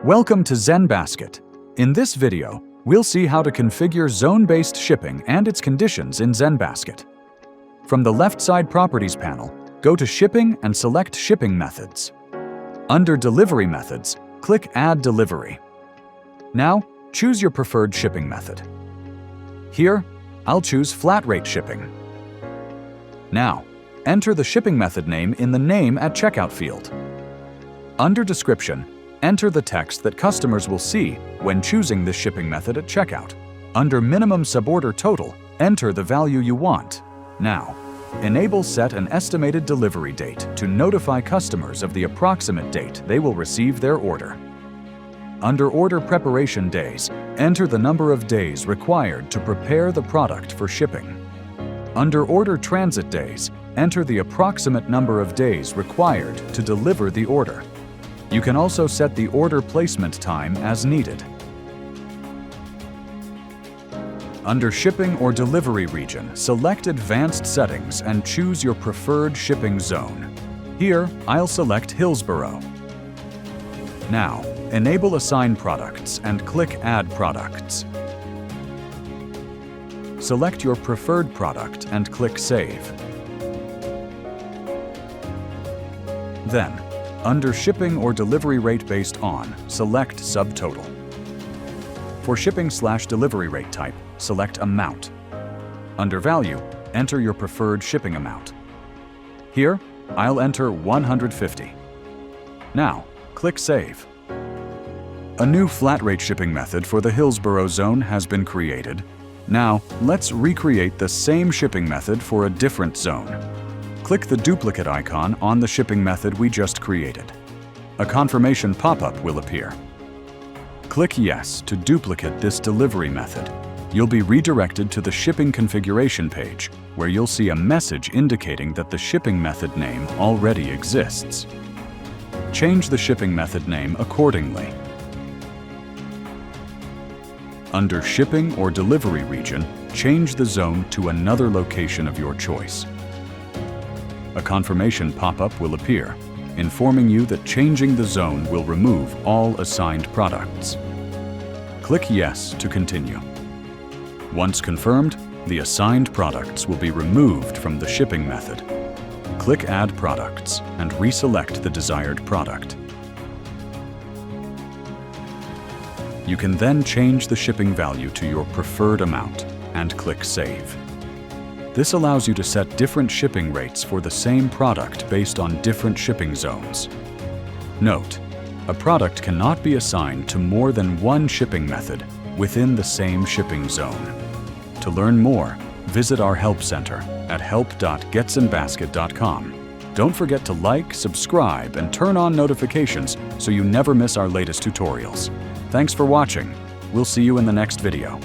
Welcome to ZenBasket. In this video, we'll see how to configure zone-based shipping and its conditions in ZenBasket. From the left side Properties panel, go to Shipping and select Shipping Methods. Under Delivery Methods, click Add Delivery. Now, choose your preferred shipping method. Here, I'll choose Flat Rate Shipping. Now, enter the shipping method name in the Name at Checkout field. Under Description, enter the text that customers will see when choosing this shipping method at checkout. Under Minimum Suborder Total, enter the value you want. Now, enable Set an Estimated Delivery Date to notify customers of the approximate date they will receive their order. Under Order Preparation Days, enter the number of days required to prepare the product for shipping. Under Order Transit Days, enter the approximate number of days required to deliver the order. You can also set the order placement time as needed. Under Shipping or Delivery Region, select Advanced Settings and choose your preferred shipping zone. Here, I'll select Hillsboro. Now, enable Assign Products and click Add Products. Select your preferred product and click Save. Then, under Shipping or Delivery Rate Based On, select Subtotal. For shipping/delivery rate type, select Amount. Under Value, enter your preferred shipping amount. Here, I'll enter $150. Now, click Save. A new flat rate shipping method for the Hillsboro zone has been created. Now, let's recreate the same shipping method for a different zone. Click the duplicate icon on the shipping method we just created. A confirmation pop-up will appear. Click Yes to duplicate this delivery method. You'll be redirected to the shipping configuration page, where you'll see a message indicating that the shipping method name already exists. Change the shipping method name accordingly. Under Shipping or Delivery Region, change the zone to another location of your choice. A confirmation pop-up will appear, informing you that changing the zone will remove all assigned products. Click Yes to continue. Once confirmed, the assigned products will be removed from the shipping method. Click Add Products and reselect the desired product. You can then change the shipping value to your preferred amount and click Save. This allows you to set different shipping rates for the same product based on different shipping zones. Note, a product cannot be assigned to more than one shipping method within the same shipping zone. To learn more, visit our Help Center at help.getzenbasket.com. Don't forget to like, subscribe, and turn on notifications so you never miss our latest tutorials. Thanks for watching. We'll see you in the next video.